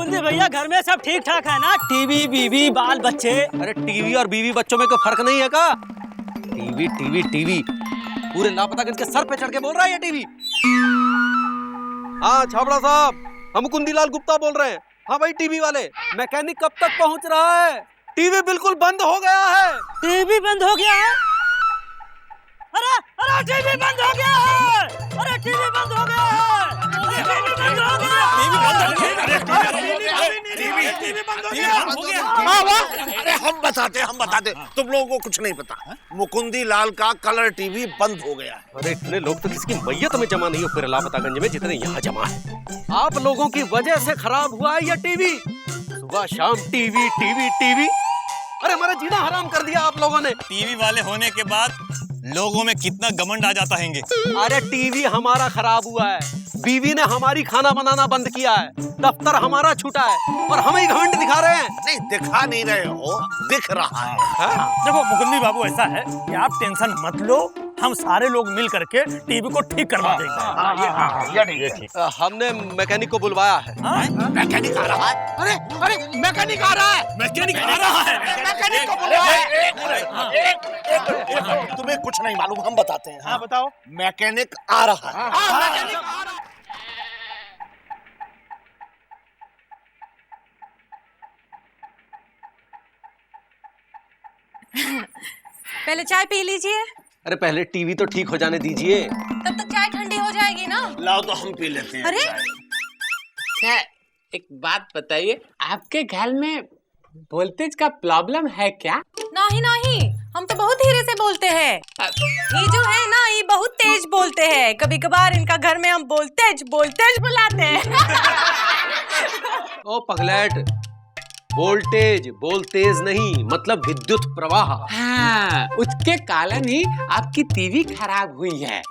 मुकुंदी भैया घर में सब ठीक ठाक है ना? टीवी बीवी बाल बच्चे? अरे टीवी और बीवी बच्चों में कोई फर्क नहीं है का? टीवी टीवी टीवी पूरे लापतागंज के सर पे चढ़ के बोल रहा है ये टीवी। हाँ छाबड़ा साहब, हम मुकुंदीलाल गुप्ता बोल रहे हैं। हाँ भाई टीवी वाले, मैकेनिक कब तक पहुंच रहा है? टीवी बिल्कुल बंद हो गया है। टीवी बंद हो गया है? अरे अरे टीवी बंद हो गया है! अरे टीवी बंद हो गया है! टीवी बंद हो गया! टीवी बंद हो गया! अरे हम बताते तुम लोगों को कुछ नहीं पता। मुकुंदी लाल का कलर टीवी बंद हो गया है। अरे इतने लोग तो किसकी मैयत में जमा नहीं हो फिर लापतागंज में जितने यहाँ जमा है। आप लोगों की वजह से खराब हुआ है ये टीवी। सुबह शाम टीवी टीवी टीवी, अरे हमारा जीना हराम कर दिया आप लोगों ने। टीवी वाले होने के बाद लोगों में कितना घमंड आ जाता है। अरे टीवी हमारा खराब हुआ है, बीवी ने हमारी खाना बनाना बंद किया है, दफ्तर हमारा छूटा है और हम ही घमंड दिखा रहे हैं। नहीं दिखा नहीं रहे हो, दिख रहा है। देखो मुकुंदी बाबू, ऐसा है कि आप टेंशन मत लो, हम सारे लोग मिल करके टीवी को ठीक करवा देंगे। हमने मैकेनिक को बुलवाया है। मैकेनिक आ रहा है? अरे मैकेनिक आ रहा है, मैकेनिक आ रहा है। मैकेनिक को बुलवाया। तुम्हें कुछ नहीं मालूम, हम बताते हैं। हाँ बताओ। मैकेनिक आ रहा है। पहले चाय पी लीजिए। अरे पहले टीवी तो ठीक हो जाने दीजिए। तब तक चाय ठंडी हो जाएगी ना। लाओ तो हम पी लेते हैं। अरे क्या एक बात बताइए, आपके घर में वोल्टेज का प्रॉब्लम है क्या? नहीं नहीं, हम तो बहुत धीरे से बोलते हैं। ये जो है ना, ये बहुत तेज बोलते हैं। कभी कभार इनका घर में हम बोलतेज बुलाते हैं। ओ पगलेट, वोल्टेज वोल्टेज नहीं मतलब विद्युत प्रवाह। हाँ, उसके कारण ही आपकी टीवी खराब हुई है।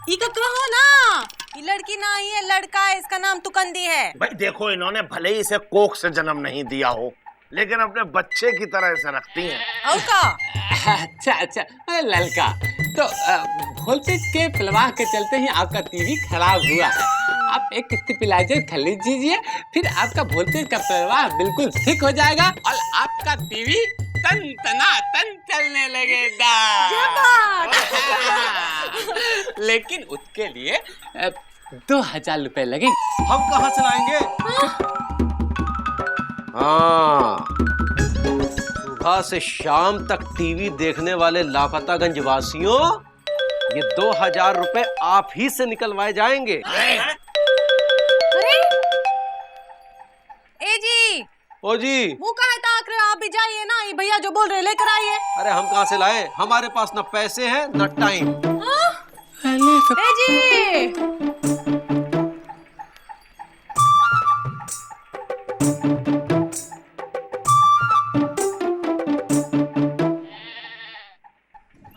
ये का कहो ना, ये लड़की ना ही है, लड़का है, इसका नाम तुकंदी है। भाई देखो, इन्होंने भले ही इसे कोख से जन्म नहीं दिया हो, लेकिन अपने बच्चे की तरह इसे रखती हैं। और का? अच्छा अरे लड़का तो वोल्टेज के प्रवाह के चलते ही आपका टीवी खराब हुआ है। आप एक स्टेबलाइजर खरीद लीजिए, फिर आपका वोल्टेज का प्रवाह बिल्कुल ठीक हो जाएगा और आपका टीवी तन चलने लगेगा। लेकिन उसके लिए 2000 रुपए लगेंगे। हम कहाँ से लाएंगे? हाँ, सुबह से शाम तक टीवी देखने वाले लापतागंज वासियों, ये 2000 रुपए आप ही से निकलवाए जाएंगे। अरे ए जी, ओ जी, मुँह काहे ताक रहे हो? आप भी जाइए ना, ये भैया जो बोल रहे लेकर आइए। अरे हम कहाँ से लाए? हमारे पास न पैसे हैं न टाइम। ए जी,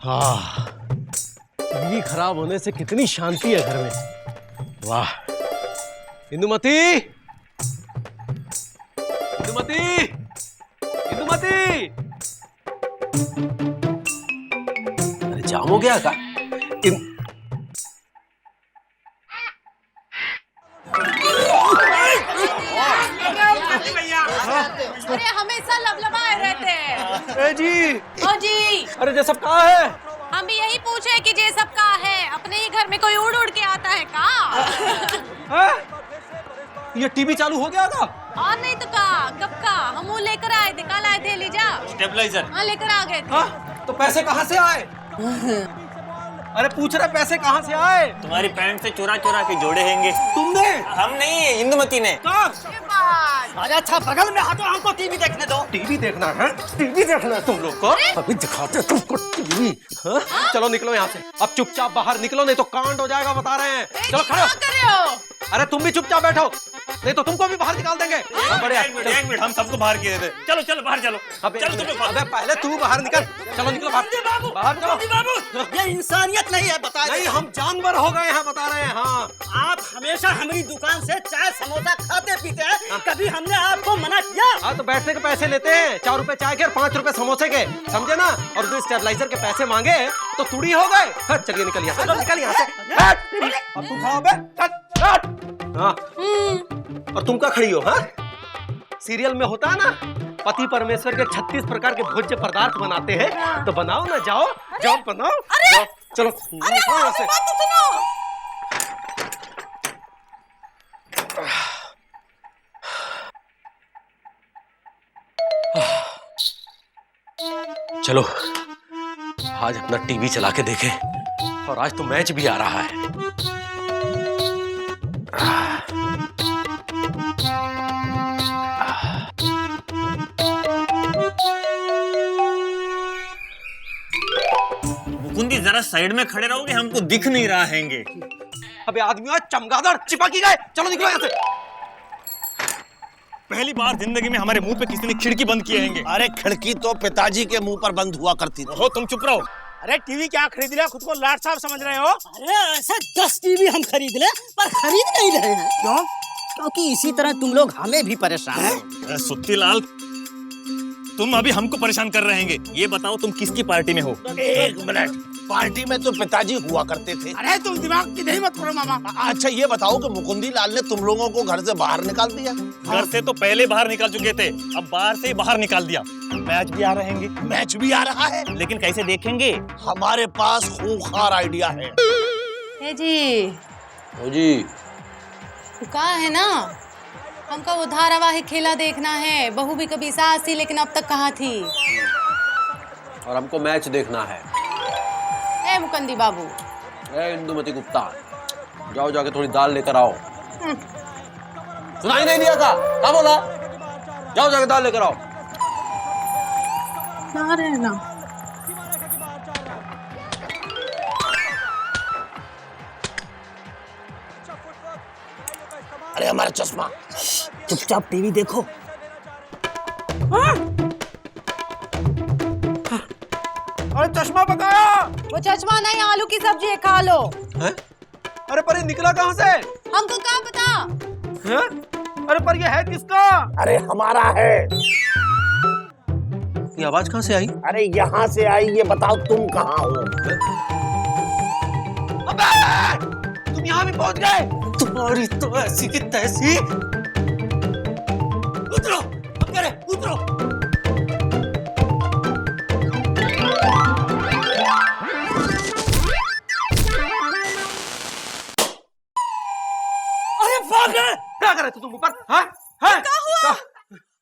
हाँ, टीवी खराब होने से कितनी शांति है घर में। वाह, इंदुमती, इंदुमती, इंदुमती, अरे जाम हो गया का? अरे हमेशा लबलबाए रहते हैं। ए जी, ओ जी, अरे ये सब कहाँ है? हम भी यही पूछे कि ये सब का है। अपने ही घर में कोई उड़ उड़ के आता है का? है? ये टीवी चालू हो गया था? और नहीं तो का, कब का? हम वो लेकर आए थे, कल आए थे, लीजा स्टेबलाइजर। हाँ लेकर आ गए थे। हाँ? तो पैसे कहाँ से आए? अरे पूछ रहे पैसे कहाँ से आए? तुम्हारी पैंट से चुरा के जोड़े हैंगे। तुमने? हम नहीं, इंदुमती ने। अरे अच्छा बगल में हटो, हमको टीवी देखने दो। टीवी देखना है? टीवी देखना है तुम लोग को? अभी दिखाते हैं तुमको टीवी। हाँ? चलो निकलो यहाँ से, अब चुपचाप बाहर निकलो, नहीं तो कांड हो जाएगा, बता रहे हैं। चलो खड़े हो। क्या कर रहे हो? अरे तुम भी चुपचाप बैठो, नहीं तो तुमको भी बाहर निकाल देंगे। एक मिनट, हम सबको बाहर किए थे। चलो बाहर चलो। चलो तुम लोग बाहर। अबे पहले तू बाहर निकल। चलो निकलो बाहर। बाहर चलो। ये इंसानियत नहीं है, बता नहीं, हम जानवर हो गए हैं, बता रहे हैं। हाँ, आप हमेशा हमारी दुकान से चाय समोसा खाते पीते हैं, कभी हमने आपको मना किया? हाँ तो बैठने के पैसे लेते हैं, 4 रुपए चाय के और 5 रुपए समोसे के, समझे ना? और जो स्टेबलाइजर के पैसे मांगे तो तुड़ी हो गए। हाँ, चलिए निकल यहाँ से, निकल यहाँ से। अब तू खड़ा हो बे। हाँ और तुम क्या खड़ी हो? हाँ, सीरियल में होता है ना, पति परमेश्वर के 36 प्रकार के भोज्य पदार्थ बनाते हैं, तो बनाओ ना, जाओ जाओ बनाओ। जाओ, चलो निकलो यहाँ से। बात तो सुनो। चलो आज अपना टीवी चला के देखें, और आज तो मैच भी आ रहा है। मुकुंदी जरा साइड में खड़े रहोगे, हमको दिख नहीं रहा हैंगे। अबे आदमियों, चमगादड़ चिपकी गए, चलो निकलो यहाँ से। पहली बार जिंदगी में हमारे मुंह पे किसी ने खिड़की बंद किए हैंगे। अरे खिड़की तो पिताजी के मुंह पर बंद हुआ करती थी। हो तुम चुप रहो। अरे टीवी क्या खरीद लिया, खुद को लाट साहब समझ रहे हो? अरे ऐसे 10 टीवी हम खरीद ले, पर खरीद नहीं रहे हैं। क्यों? क्योंकि इसी तरह तुम लोग हमें भी परेशान हैं। सुत्तीलाल, तुम अभी हमको परेशान कर रहे हैं। ये बताओ तुम किसकी पार्टी में हो? एक मिनट, पार्टी में तो पिताजी हुआ करते थे। अरे तुम दिमाग की नहीं मत करो मामा। अच्छा ये बताओ कि मुकुंदी लाल ने तुम लोगों को घर से बाहर निकाल दिया? घर से तो पहले बाहर निकाल चुके थे, अब बाहर से ही बाहर निकाल दिया। मैच भी आ रहेंगे। मैच भी आ रहा है, लेकिन कैसे देखेंगे? हमारे पास खूंखार आइडिया है। ए जी, ओ जी, कहा है ना, हमका वो धारावाहिक खेला देखना है। बहू भी कभी सास थी, लेकिन अब तक कहाँ थी? और हमको मैच देखना है। ए मुकंदी बाबू, ए इंदुमती गुप्ता, जाओ जाके थोड़ी दाल लेकर आओ। सुनाई नहीं दिया था? क्या बोला? जाओ जाके दाल लेकर आओ। ना रहना। अरे हमारा चश्मा। चुपचाप टीवी देखो। अरे चश्मा बताया। वो चश्मा नहीं, आलू की सब्जी है, खा लो। हैं? अरे पर ये निकला कहाँ से? हमको क्या पता? हैं? अरे पर ये है किसका? अरे हमारा है। ये आवाज कहाँ से आई? अरे यहाँ से आई, ये बताओ तुम कहाँ हो? अबे! तुम यहाँ भी पहुंच गए? तुम्हारी तो ऐसी की तैसी। उतरो, अब क्या रे? उतरो। अरे भाग! क्या कर रहे थे तुम ऊपर? हाँ? हाँ? क्या हुआ?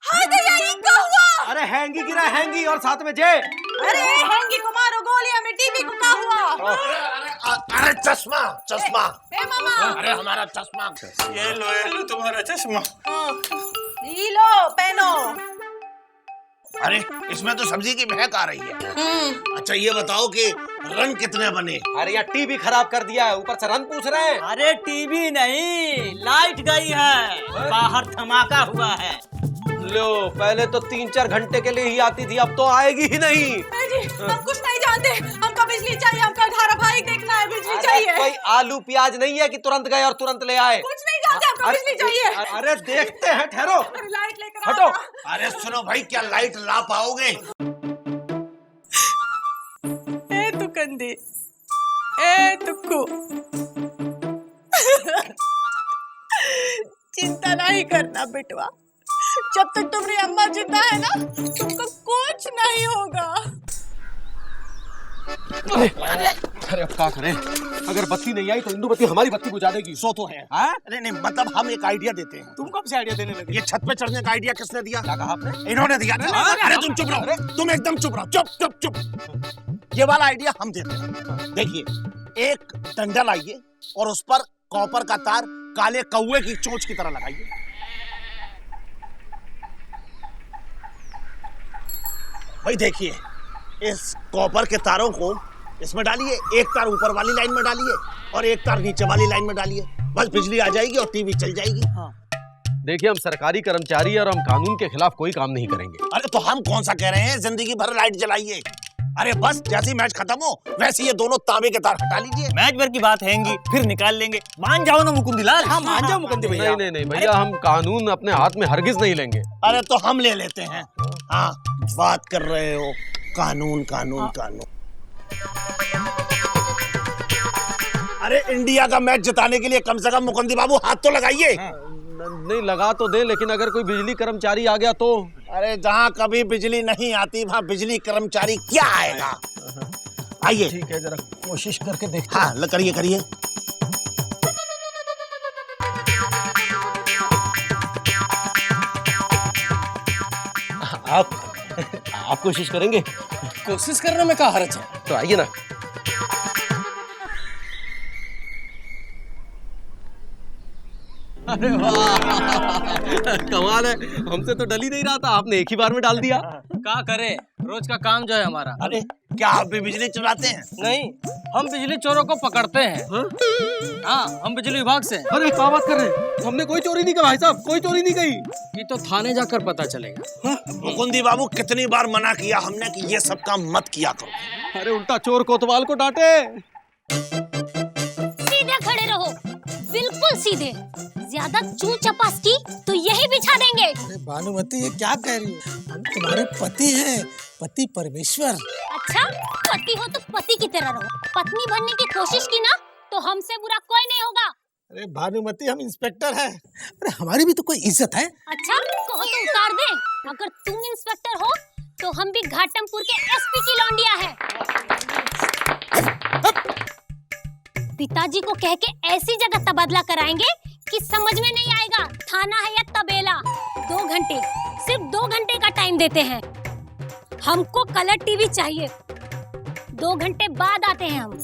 हाय दया, ये क्या हुआ? अरे हैंगी गिरा, हैंगी, और साथ में जे। अरे हैंगी को मारो गोलियां में, टीवी को क्या हुआ? अरे चश्मा, चश्मा। ए मामा, अरे हमारा चश्मा। ये लो तुम्हारा चश्मा। ये लो, पहनो। अरे इसमें तो सब्जी की महक आ रही है। अच्छा ये बताओ कि रन कितने बने? अरे यार टीवी खराब कर दिया है, ऊपर से रन पूछ रहे हैं। अरे टीवी नहीं, लाइट गई है, बाहर धमाका हुआ है। लो, पहले तो 3-4 घंटे के लिए ही आती थी, अब तो आएगी ही नहीं। जी, हम कुछ नहीं जानते, हमको बिजली चाहिए, हमको धारावाहिक देखना है, बिजली अरे चाहिए। कोई आलू प्याज नहीं है कि तुरंत गए और तुरंत ले आए। कुछ नहीं जानते, हमको बिजली चाहिए। अरे देखते हैं, ठहरो। अरे लाइट लेकर हटो। आओ। अरे सुनो भाई, क्या लाइट ला पाओगे? ए तुकंदी, ए तुक्कू, चिंता नहीं करना बेटवा, जब तक तुम्हारी अम्मा जिंदा है ना, तुमको कुछ नहीं होगा। अरे अब क्या करें? अगर बत्ती नहीं आई तो इंदुमती हमारी बत्ती बुझा देगी। सो तो है। अरे नहीं, मतलब हम एक आइडिया देते हैं। तुम कब से आइडिया देने लगे? ये छत पे चढ़ने का आइडिया किसने दिया? क्या कहा आपने? इन्होंने दिया ना। अरे तुम चुप रहो, तुम एकदम चुप रहो, चुप चुप चुप। ये वाला आइडिया हम देते हैं। देखिए, एक डंडा लाइए और उस पर कॉपर का तार काले कौवे की चोंच की तरह लगाइए। भाई देखिए, इस कॉपर के तारों को इसमें डालिए, एक तार ऊपर वाली लाइन में डालिए और एक तार नीचे वाली लाइन में डालिए, बस बिजली आ जाएगी और टीवी चल जाएगी। देखिए, हम सरकारी कर्मचारी और हम कानून के खिलाफ कोई काम नहीं करेंगे। अरे तो हम कौन सा कह रहे हैं जिंदगी भर लाइट जलाइए। अरे बस जैसे ही मैच खत्म हो वैसे ये दोनों तांबे के तार हटा लीजिए। मैच भर की बात हैंगी, फिर निकाल लेंगे। मान जाओ ना मुकुंदी लाल। हाँ मान जाओ मुकुंदी भैया। नहीं नहीं भैया, हम कानून अपने हाथ में हरगिज नहीं लेंगे। अरे तो हम ले लेते हैं। हाँ, बात कर रहे हो कानून कानून कानून। अरे इंडिया का मैच जिताने के लिए कम से कम मुकुंदी बाबू हाथ तो लगाइए। नहीं लगा तो दे, लेकिन अगर कोई बिजली कर्मचारी आ गया तो? अरे जहाँ कभी बिजली नहीं आती वहाँ बिजली कर्मचारी क्या आएगा। आइए। ठीक है, जरा कोशिश करके देखते हैं। हाँ करिए करिए। आप कोशिश करेंगे? कोशिश करने में क्या हर्ज है? तो आइए ना। अरे वाह, कमाल है, हमसे तो डल ही नहीं रहा था, आपने एक ही बार में डाल दिया। क्या करे, रोज का काम जो है हमारा। अरे क्या आप भी बिजली चुराते हैं? नहीं, हम बिजली चोरों को पकड़ते हैं। हाँ, हम बिजली विभाग से हैं। अरे क्या बात कर रहे हैं, हमने कोई चोरी नहीं की भाई साहब, कोई चोरी नहीं की। ये तो थाने जाकर पता चलेगा। मुकुंदी बाबू कितनी बार मना किया हमने कि ये सब काम मत किया करो। अरे उल्टा चोर कोतवाल को डांटे। सीधे खड़े रहो, बिल्कुल सीधे। ज्यादा चू चपास की तो यही बिछा देंगे। अरे भानुमति, ये क्या कह रही हो? हम तुम्हारे पति हैं, पति परमेश्वर। अच्छा, पति हो तो पति की तरह रहो। पत्नी बनने की कोशिश की ना तो हमसे बुरा कोई नहीं होगा। अरे भानुमति, हम इंस्पेक्टर हैं। अरे हमारी भी तो कोई इज्जत है। अच्छा, कहो तो उतार दे। अगर तुम इंस्पेक्टर हो तो हम भी घाटमपुर के एसपी की लौंडिया है। पिताजी को कह के ऐसी जगह तबादला कराएंगे कि समझ में नहीं आएगा थाना है या तबेला। 2 घंटे, सिर्फ 2 घंटे का टाइम देते हैं। हमको कलर टीवी चाहिए। 2 घंटे बाद आते हैं हम।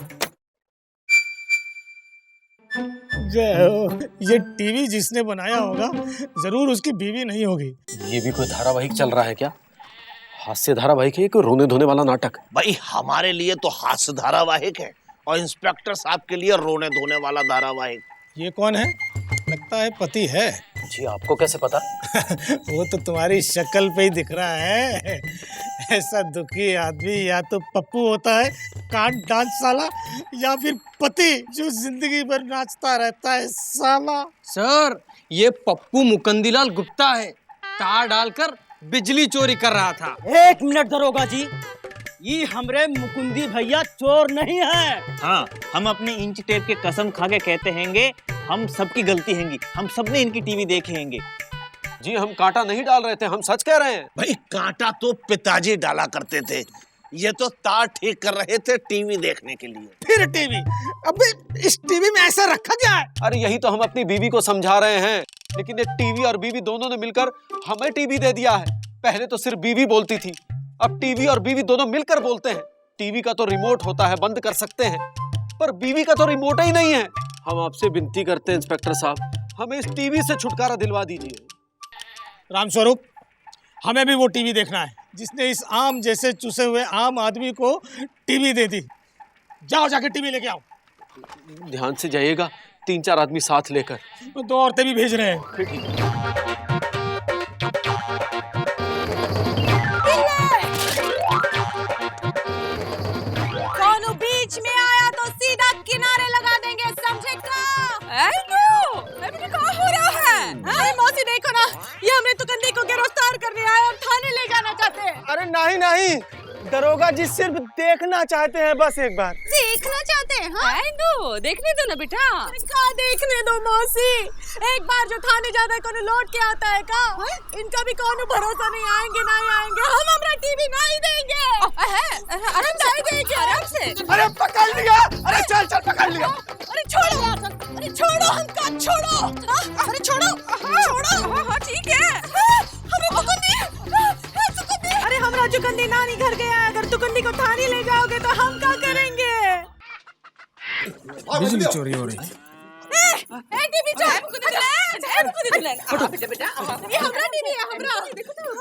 जय हो। ये टीवी जिसने बनाया होगा जरूर उसकी बीवी नहीं होगी। ये भी कोई धारावाहिक चल रहा है क्या? हास्य धारावाहिक है, कोई रोने धोने वाला नाटक? भाई हमारे लिए तो हास्य धारावाहिक है और इंस्पेक्टर साहब के लिए रोने धोने वाला धारावाहिक। ये कौन है? लगता है पति है। जी, आपको कैसे पता? वो तो तुम्हारी शक्ल पे ही दिख रहा है। ऐसा दुखी आदमी या तो पप्पू होता है कांट डांस साला, या फिर पति जो जिंदगी भर नाचता रहता है साला। सर, ये पप्पू मुकंदीलाल गुप्ता है। तार डालकर बिजली चोरी कर रहा था। 1 मिनट दरोगा जी, ये हमरे मुकुंदी भैया चोर नहीं है। हाँ, हम अपनी इंच टेप के कसम खा के कहते हैंगे, हम सबकी गलती हैंगी, हम सबने इनकी टीवी देखे हैंगे। जी, हम कांटा नहीं डाल रहे थे, हम सच कह रहे हैं। भाई कांटा तो पिताजी डाला करते थे, ये तो तार ठीक कर रहे थे टीवी देखने के लिए। फिर टीवी? अबे इस टीवी में ऐसा रखा क्या है? अरे यही तो हम अपनी बीवी को समझा रहे हैं, लेकिन ये टीवी और बीवी दोनों ने मिलकर हमें टीवी दे दिया है। पहले तो सिर्फ बीवी बोलती थी, अब टीवी और बीवी दोनों मिलकर बोलते हैं। टीवी का तो रिमोट होता है, बंद कर सकते हैं, पर बीवी का तो रिमोट ही नहीं है। हम आपसे विनती करते हैं इंस्पेक्टर साहब, हमें इस टीवी से छुटकारा दिलवा दीजिए। रामस्वरूप, हमें भी वो टीवी देखना है जिसने इस आम जैसे चूसे हुए आम आदमी को टीवी दे दी। जाओ जाके टीवी लेके आओ। ध्यान से जाइएगा, 3-4 आदमी साथ लेकर। 2 औरतें भी भेज रहे हैं। ठीक है। कौनो बीच में आया तो सीधा किनारे लगा देंगे, समझे का? क्या हो रहा है? अरे मौसी देखो ना, ये हमने तुकंदी को गिरफ्तार करने आए और थाने ले जाना चाहते हैं। अरे नहीं नहीं, दरोगा जी सिर्फ देखना चाहते हैं, बस एक बार देखना चाहते हैं? हाँ? देखने दो ना बेटा। क्या देखने दो मौसी, एक बार जो थाने जाता है कौन लौट के आता है का? इनका भी कौन भरोसा नहीं, आएंगे नहीं आएंगे। हम हमारा टीवी नहीं देंगे। आराम से देंगे, आराम से। अरे पकड़ लिया, अरे चल चल पकड़ लिया। अरे छोड़ो, अरे छोड़ो हमका, छोड़ो। अरे छोड़ो, छोड़ो। हाँ ठीक है। हमें तुकंदी, अरे हमारा चुकंदी नानी घर गया है, अगर तुकंदी को थाने ले जाओगे तो हम क्या करेंगे? बिजली चोरी हो रही है। टीवी ये हमरा टीवी है, हमरा।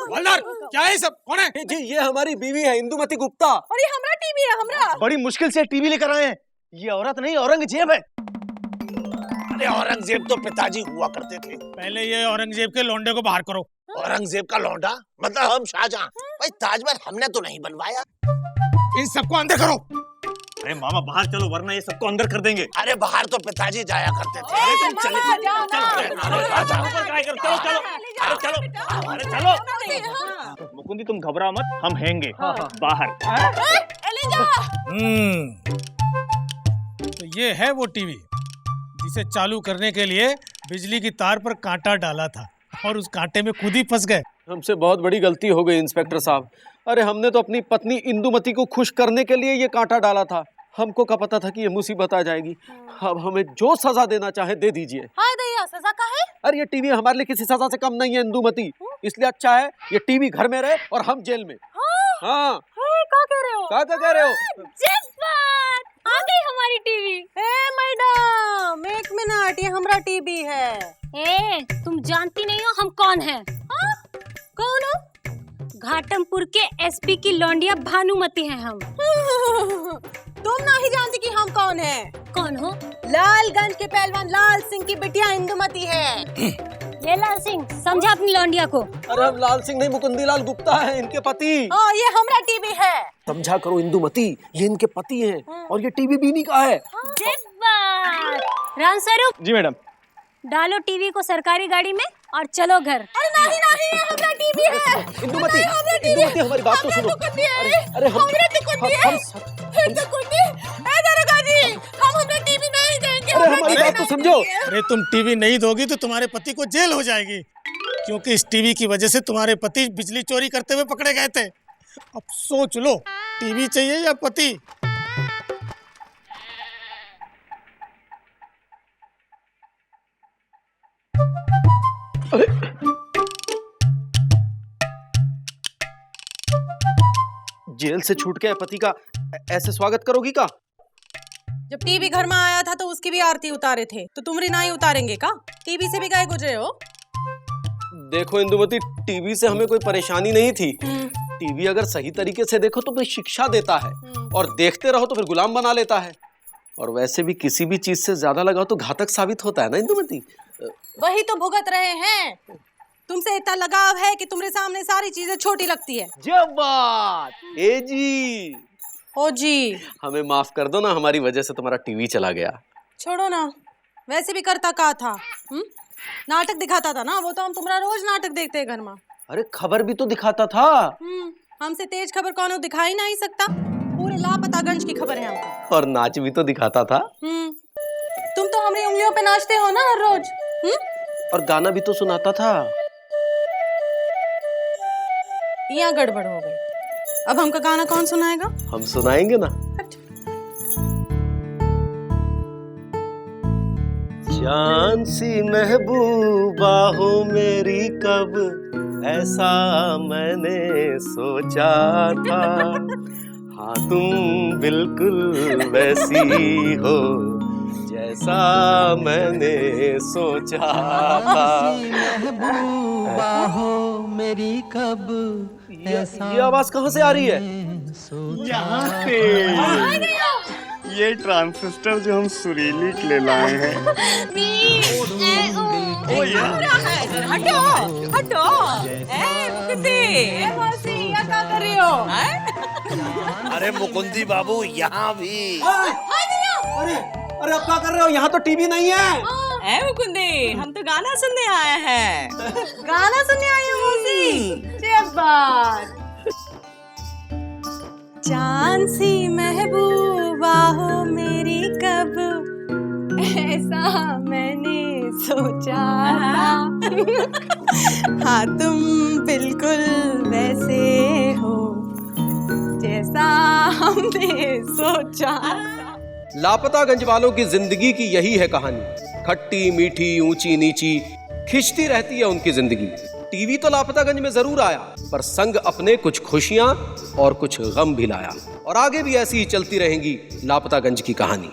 हवलदार, क्या है सब? कौन है? जी, ये हमारी बीवी है इंदुमती गुप्ता। और ये हमरा टीवी है, हमरा। बड़ी मुश्किल से टीवी लेकर आए हैं। ये औरत नहीं, औरंगजेब है। अरे औरंगजेब तो पिताजी हुआ करते थे। पहले ये औरंगजेब के लौंडे को बाहर करो। औरंगजेब का लौंडा मतलब हम शाहजहां। भाई ताजमहल हमने तो नहीं बनवाया। इन सबको अंदर करो। अरे मामा बाहर चलो, वरना ये सबको अंदर कर देंगे। अरे बाहर तो पिताजी जाया करते थे। अरे तुम चलो अरे चलो। मुकुंदी तुम घबराओ मत, हम हैंगे बाहर। तो ये है वो टीवी जिसे चालू करने के लिए बिजली की तार पर कांटा डाला था और उस कांटे में खुद ही फंस गए। हमसे बहुत बड़ी गलती हो गई इंस्पेक्टर साहब। अरे हमने तो अपनी पत्नी इंदुमती को खुश करने के लिए ये कांटा डाला था। हमको क्या पता था कि ये मुसीबत आ जाएगी। अब हमें जो सजा देना चाहे दे दीजिए। हाय दैया, सजा का है? अरे ये टीवी हमारे लिए किसी सजा से कम नहीं है इंदुमती, इसलिए अच्छा है ये टीवी घर में रहे और हम जेल में। हाँ क्या कह रहे हो? क्या कह रहे हो? जज्बात आ गई हमारी टीवी। ए मैडम, एक मिनट, ये हमारा टीवी है। ए, तुम जानती नहीं हो हम कौन हैं? कौन हो? घाटमपुर के एसपी की लौंडिया भानुमति हैं हम। तुम नहीं जानती कि हम कौन हैं? कौन हो? लालगंज के पहलवान लाल सिंह की बिटिया इंदुमती है। ये लाल सिंह, समझा अपनी लौंडिया को। अरे हम लाल सिंह नहीं, मुकुंदी लाल गुप्ता है इनके पति। ये हमारा टीवी है। समझा करो इंदुमती, ये इनके पति हैं और ये टीवी बीनी का है। राम स्वरूप जी मैडम। डालो टीवी को सरकारी गाड़ी में और चलो घर। अरे नहीं नहीं, ये हमारा टीवी है। इंदुमती, इंदुमती हमारी बात तो सुनो। अरे हम हमारा टीवी नहीं देंगे। अरे हमारी बात तो समझो। अरे तुम टीवी नहीं दोगी तो तुम्हारे पति को जेल हो जाएगी, क्योंकि इस टीवी की वजह से तुम्हारे पति बिजली चोरी करते हुए पकड़े गए थे। अब सोच लो, टीवी चाहिए या पति? जेल से छूट के पति का ऐसे स्वागत करोगी का? जब टीवी घर में आया था तो उसकी भी आरती उतारे थे, तो तुम नहीं उतारेंगे का? टीवी से भी गाय गुजरे हो। देखो इंदुमती, टीवी से हमें कोई परेशानी नहीं थी। टीवी अगर सही तरीके से देखो तो फिर शिक्षा देता है और देखते रहो तो फिर गुलाम बना लेता है। और वैसे भी किसी भी चीज से ज्यादा लगाओ तो घातक साबित होता है ना इंदुमती। वही तो भुगत रहे हैं। तुमसे इतना लगाव है कि तुम्हारे सामने सारी चीजें छोटी लगती है। जब बात ए जी, ओ जी, हमें माफ कर दो ना, हमारी वजह से तुम्हारा टीवी चला गया। छोड़ो ना, वैसे भी करता का था। नाटक दिखाता था ना, वो तो हम तुम्हारा रोज नाटक देखते हैं घर में। अरे खबर भी तो दिखाता था। हमसे तेज खबर कौन दिखा ही नहीं सकता। पूरे लापतागंज की खबर है हमको। और नाच भी तो दिखाता था। तुम तो हमारी उंगलियों पे नाचते हो ना हर रोज। और गाना भी तो सुनाता था। यहाँ गड़बड़ हो गई। अब हमका गाना कौन सुनाएगा? हम सुनाएंगे ना। जान सी महबूबा हो मेरी, कब ऐसा मैंने सोचा था। हाँ तुम बिल्कुल वैसी हो जैसा मैंने सोचा था। महबूबा हो मेरी, कब ऐसा। ये आवाज कहाँ से आ रही है? यहाँ से। ये ट्रांजिस्टर जो हम सुरीली के लिए लाए हैं। हटो हटो। क्या कर रही हो? अरे मुकुंदी बाबू, यहाँ भी। अरे अरे अब क्या कर रहे हो? यहाँ तो टीवी नहीं है। मुकुंदी, हम तो गाना सुनने आए हैं। गाना सुनने आए हो मौसी? जब्बार। जान सी महबूबा हो मेरी, कब ऐसा मैंने सोचा था। हाँ तुम बिल्कुल वैसे हो जैसा हमने सोचा। लापतागंज वालों की जिंदगी की यही है कहानी। खट्टी मीठी ऊंची नीची खिंचती रहती है उनकी जिंदगी। टीवी तो लापतागंज में जरूर आया, पर संग अपने कुछ खुशियां और कुछ गम भी लाया। और आगे भी ऐसी ही चलती रहेंगी लापतागंज की कहानी।